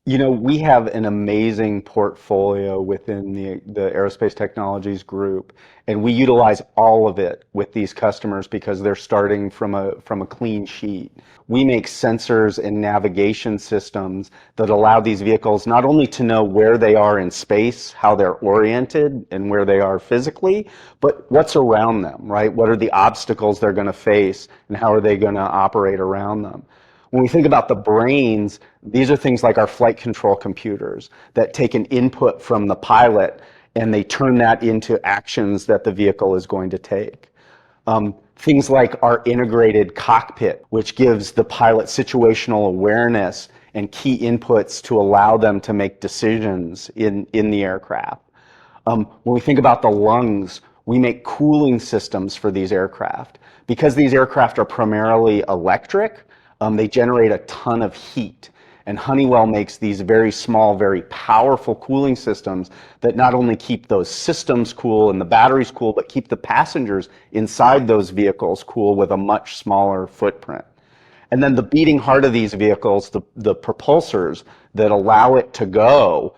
We have an amazing portfolio within the Aerospace Technologies group, and we utilize all of it with these customers because they're starting from a clean sheet. We make sensors and navigation systems that allow these vehicles not only to know where they are in space, how they're oriented, and where they are physically, but what's around them, right? What are the obstacles they're going to face, and how are they going to operate around them? When we think about the brains, these are things like our flight control computers that take an input from the pilot and they turn that into actions that the vehicle is going to take. Things like our integrated cockpit, which gives the pilot situational awareness and key inputs to allow them to make decisions in the aircraft. When we think about the lungs, we make cooling systems for these aircraft. Because these aircraft are primarily electric, they generate a ton of heat. And Honeywell makes these very small, very powerful cooling systems that not only keep those systems cool and the batteries cool, but keep the passengers inside those vehicles cool with a much smaller footprint. And then the beating heart of these vehicles, the propulsors that allow it to go,